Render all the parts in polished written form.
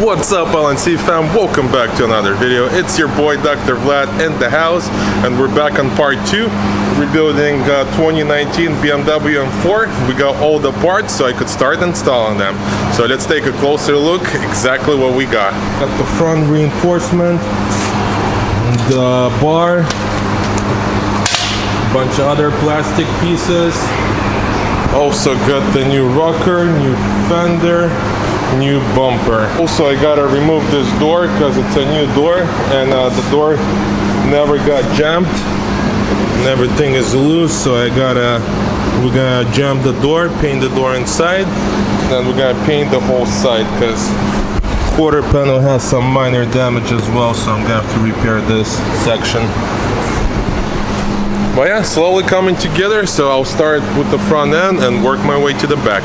What's up, LNC fam? Welcome back to another video. It's your boy Dr. Vlad in the house, and we're back on part 2, rebuilding 2019 BMW M4. We got all the parts so I could start installing them. So let's take a closer look exactly what we got. Got the front reinforcement, the bar, a bunch of other plastic pieces. Also got the new rocker, new fender, new bumper. Also, I gotta remove this door because it's a new door, and the door never got jammed and everything is loose, so we're gonna jam the door, paint the door inside, then we're gonna paint the whole side because quarter panel has some minor damage as well, so I'm gonna have to repair this section. But yeah, slowly coming together, so I'll start with the front end and work my way to the back.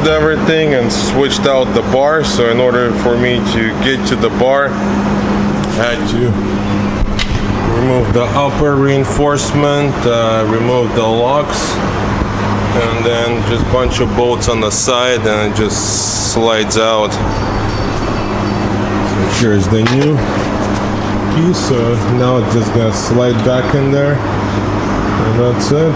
Everything and switched out the bar, so in order for me to get to the bar I had to remove the upper reinforcement, remove the locks, and then just a bunch of bolts on the side, and it just slides out. So here's the new piece, so now it's just gonna slide back in there, and that's it.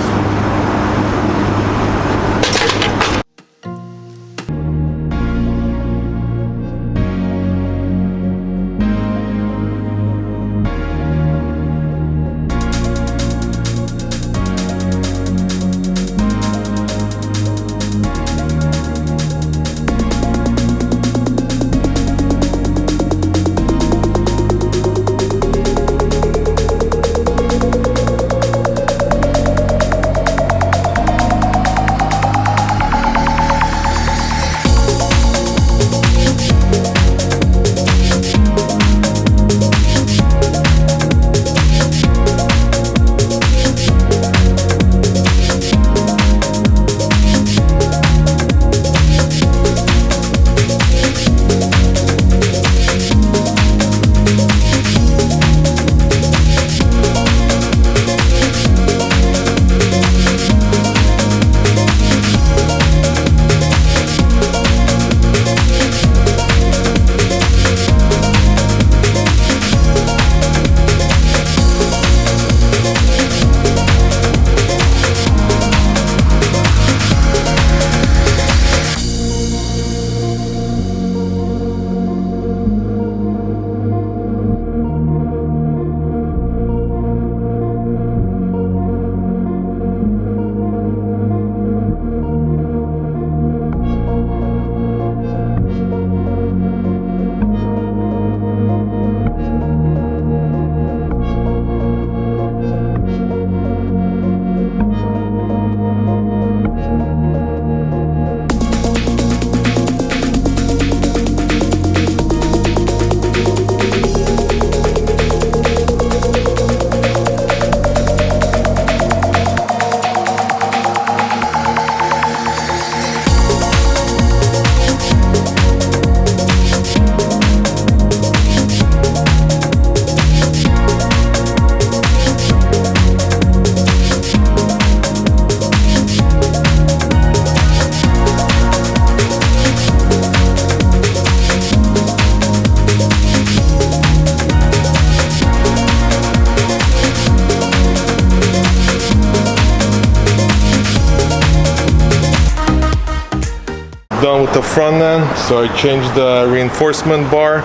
done with the front end, so I changed the reinforcement bar,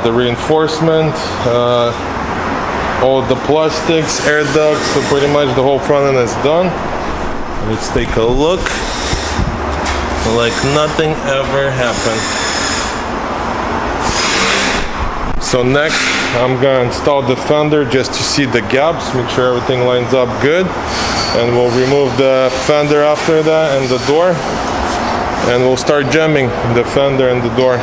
the reinforcement, all the plastics, air ducts, so pretty much the whole front end is done. Let's take a look. Like nothing ever happened. So next, I'm gonna install the fender just to see the gaps, make sure everything lines up good. And we'll remove the fender after that and the door. And we'll start jamming the fender and the door.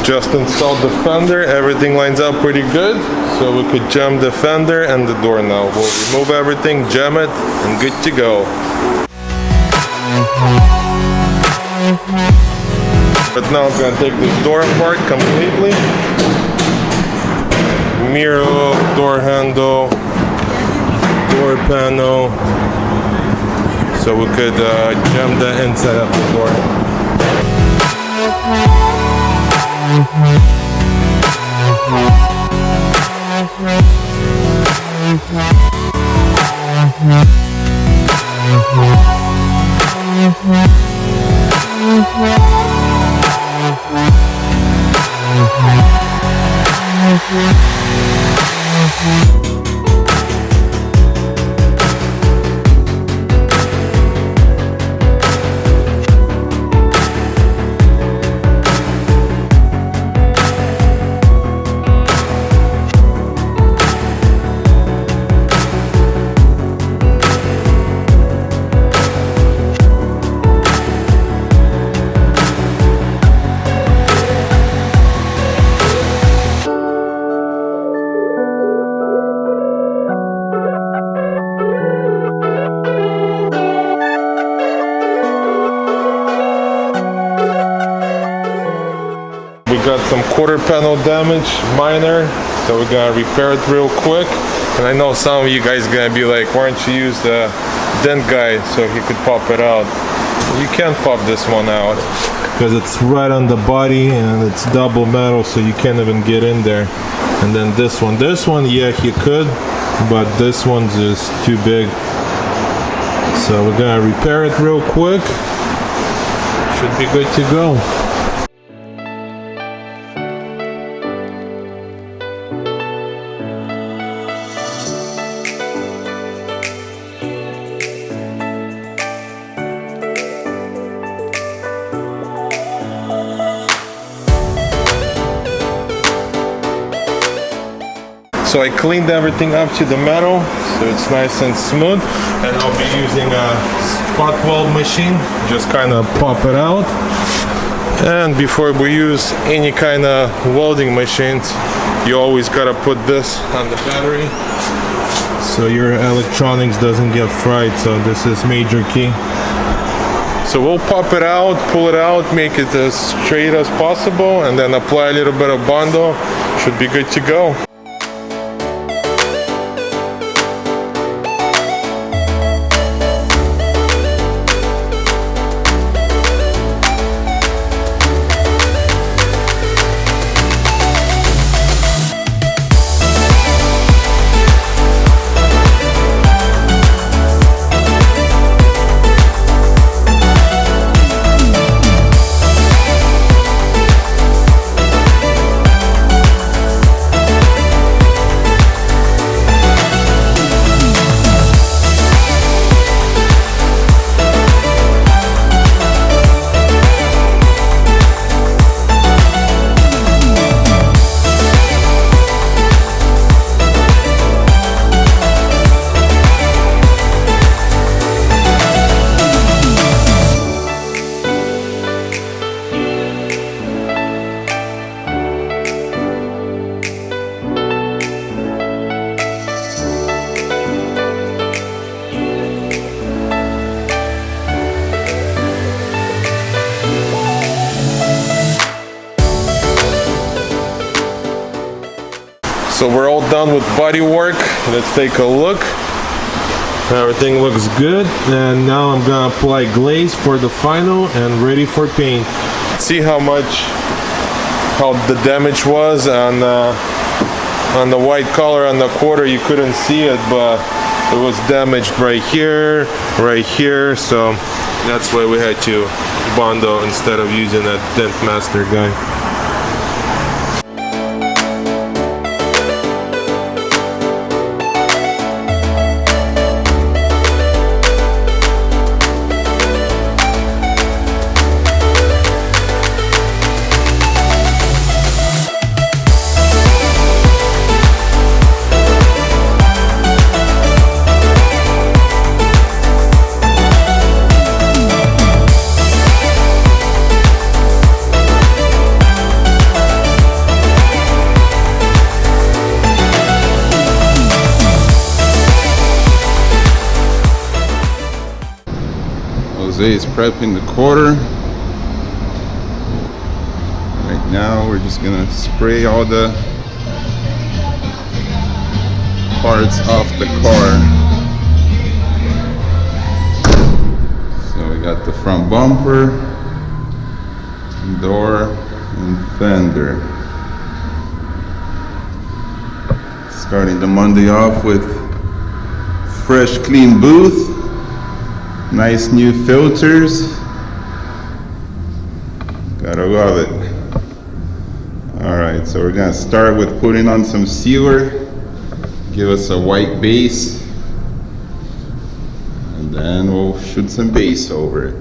Just installed the fender, everything lines up pretty good, so we could jam the fender and the door now. We'll remove everything, jam it, and good to go. But now I'm gonna take this door apart completely. Mirror, door handle, door panel, so we could jam the inside of the door. We got some quarter panel damage, minor, so we're gonna repair it real quick. And I know some of you guys gonna be like, why don't you use the dent guy so he could pop it out? You can't pop this one out because it's right on the body and it's double metal, so you can't even get in there. And then this one, yeah, you could, but this one's just too big. So we're gonna repair it real quick. Should be good to go. So I cleaned everything up to the metal, so it's nice and smooth. And I'll be using a spot weld machine, just kind of pop it out. And before we use any kind of welding machines, you always gotta put this on the battery so your electronics doesn't get fried. So this is major key. So we'll pop it out, pull it out, make it as straight as possible, and then apply a little bit of Bondo. Should be good to go. So we're all done with body work. Let's take a look. Everything looks good, and now I'm gonna apply glaze for the final and ready for paint. See how the damage was on the white color on the quarter. You couldn't see it, but it was damaged right here, so that's why we had to Bondo instead of using that Dent Master guy. Jose is prepping the quarter. Right now we're just gonna spray all the parts off the car. So we got the front bumper, door, and fender. Starting the Monday off with fresh clean booth. Nice new filters. Gotta love it. Alright, so we're gonna start with putting on some sealer. Give us a white base. And then we'll shoot some base over it.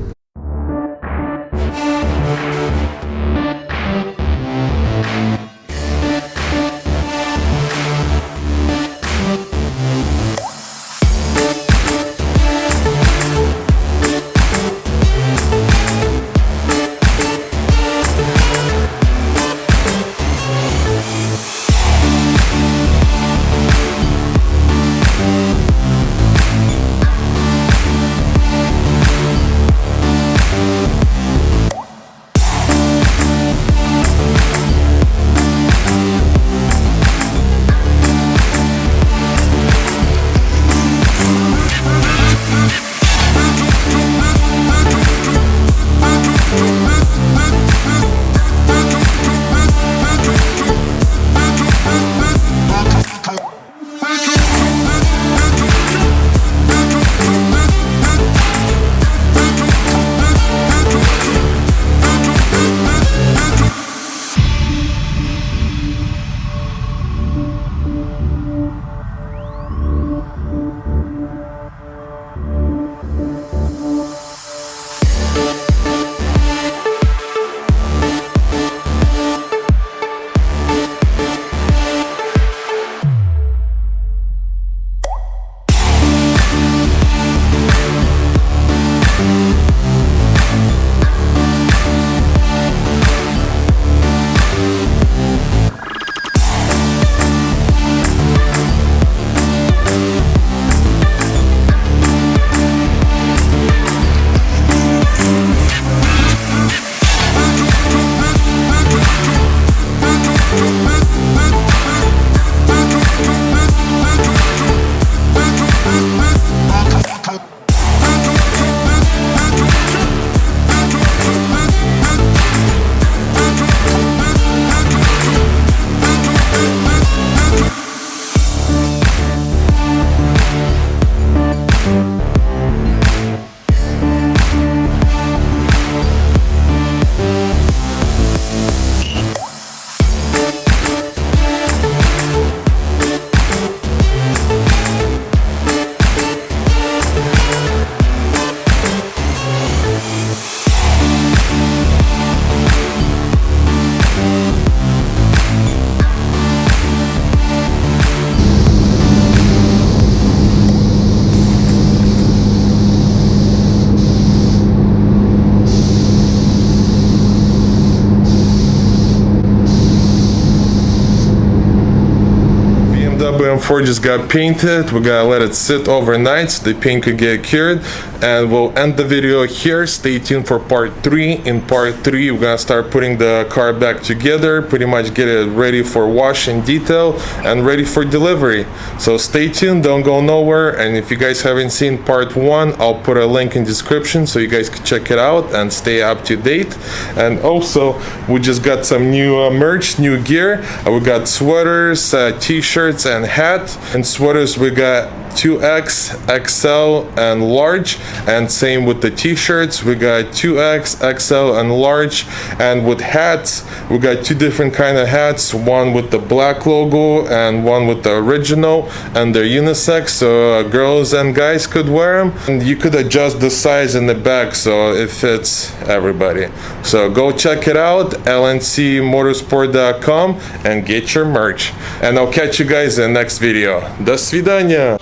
forges got painted. We gotta let it sit overnight so the paint could get cured, and we'll end the video here. Stay tuned for part 3. In part 3, we're gonna start putting the car back together, pretty much get it ready for wash and detail and ready for delivery. So stay tuned, don't go nowhere. And if you guys haven't seen part 1, I'll put a link in description so you guys can check it out and stay up to date. And also, we just got some new merch, new gear. We got sweaters, t-shirts and hat. And sweaters we got 2X, XL and large, and same with the t-shirts, we got 2X, XL and large. And with hats, we got 2 different kind of hats, one with the black logo and one with the original, and they're unisex, so girls and guys could wear them, and you could adjust the size in the back so it fits everybody. So go check it out, lncmotorsport.com, and get your merch. And I'll catch you guys in the next video. До свидания!